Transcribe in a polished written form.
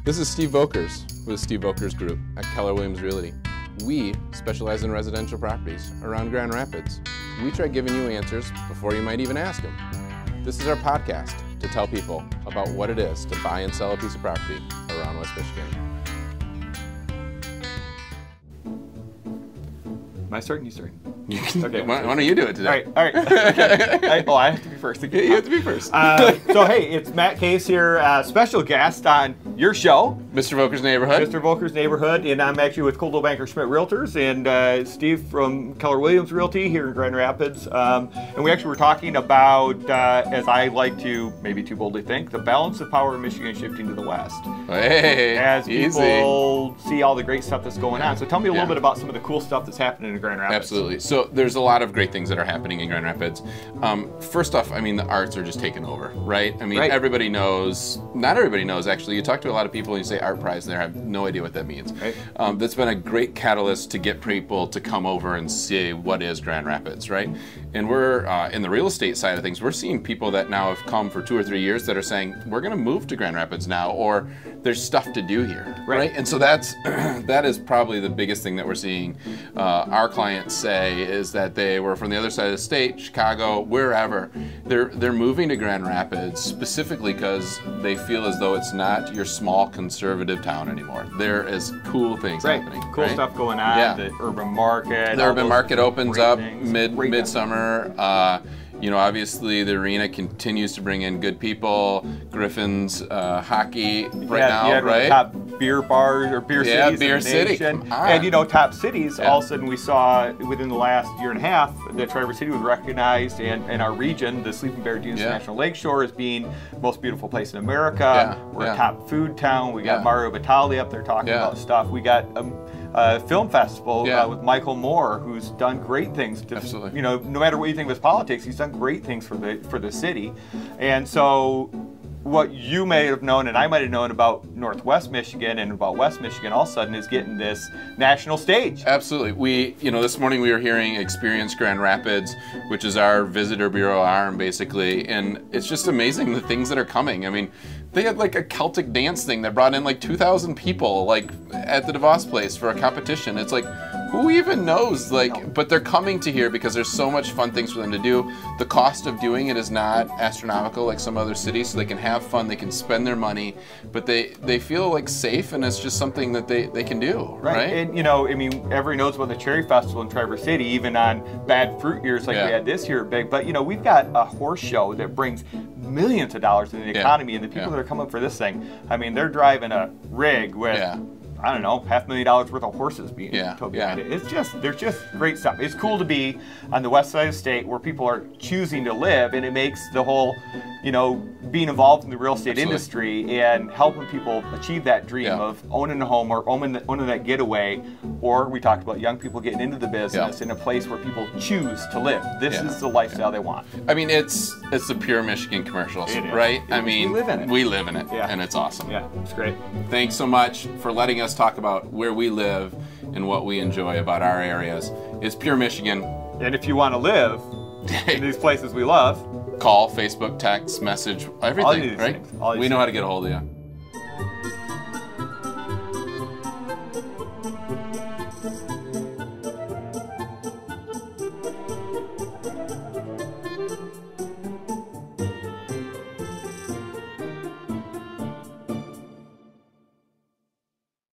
This is Steve Volkers with Steve Volkers Group at Keller Williams Realty. We specialize in residential properties around Grand Rapids. We try giving you answers before you might even ask them. This is our podcast to tell people about what it is to buy and sell a piece of property around West Michigan. Am I starting? You starting? Okay. Why don't you do it today? All right. Okay. I have to be first. Yeah, you have to be first. So hey, it's Matt Case here, special guest on your show, Mr. Volkers Neighborhood. Mr. Volkers Neighborhood, and I'm actually with Coldwell Banker Schmidt Realtors and Steve from Keller Williams Realty here in Grand Rapids. And we actually were talking about, as I like to maybe too boldly think, the balance of power in Michigan shifting to the west. Hey, as easy. People see all the great stuff that's going on. So tell me a little bit about some of the cool stuff that's happening in Grand Rapids. Absolutely. So there's a lot of great things that are happening in Grand Rapids. First off, I mean, the arts are just taking over, right? I mean, everybody knows, not everybody knows actually. You talk to a lot of people and you say art prize and they have no idea what that means. Right. That's been a great catalyst to get people to come over and see what is Grand Rapids, right? And we're, in the real estate side of things, we're seeing people that now have come for 2 or 3 years that are saying, we're gonna move to Grand Rapids now, or there's stuff to do here, right? And so that's, that is probably the biggest thing that we're seeing. Our clients say is that they were from the other side of the state, Chicago, wherever. They're moving to Grand Rapids specifically because they feel as though it's not your small conservative town anymore. There is cool things happening. Cool stuff going on. Yeah. The urban market. The urban market opens up midsummer. You know, obviously the arena continues to bring in good people. Griffin's hockey now, right? Top beer bars or beer cities. Beer in the city. Nation. And you know, top cities. All of a sudden, we saw within the last year and a half that Traverse City was recognized in our region, the Sleeping Bear Dunes National Lakeshore, as being most beautiful place in America. We're a top food town. We got Mario Batali up there talking about stuff. We got film festival with Michael Moore, who's done great things. To, you know, no matter what you think of his politics, he's done great things for the city. And so, what you may have known and I might have known about Northwest Michigan and about West Michigan, all of a sudden is getting this national stage. Absolutely. You know, this morning we were hearing Experience Grand Rapids, which is our visitor bureau arm, basically, and it's just amazing the things that are coming. I mean, they had like a Celtic dance thing that brought in like 2,000 people, like at the DeVos place for a competition. It's like, who even knows? Like, but they're coming to here because there's so much fun things for them to do. The cost of doing it is not astronomical like some other cities, so they can have fun, they can spend their money, but they feel like safe, and it's just something that they can do, right? And you know, I mean, everybody knows about the Cherry Festival in Traverse City, even on bad fruit years like we had this year, big. But you know, we've got a horse show that brings millions of dollars in the economy, and the people that are coming for this thing, I mean, they're driving a rig with I don't know, $500,000 worth of horses being towed behind it. It's just, there's just great stuff. It's cool to be on the west side of the state where people are choosing to live, and it makes the whole, you know, being involved in the real estate industry and helping people achieve that dream of owning a home or owning that getaway, or we talked about young people getting into the business in a place where people choose to live. This is the lifestyle they want. I mean, it's the pure Michigan commercials, right? I mean, we live in it. We live in it, and it's awesome. Yeah, it's great. Thanks so much for letting us talk about where we live and what we enjoy about our areas. It's pure Michigan. And if you want to live in these places we love, call, Facebook, text, message, everything, right? We know how to get a hold of you.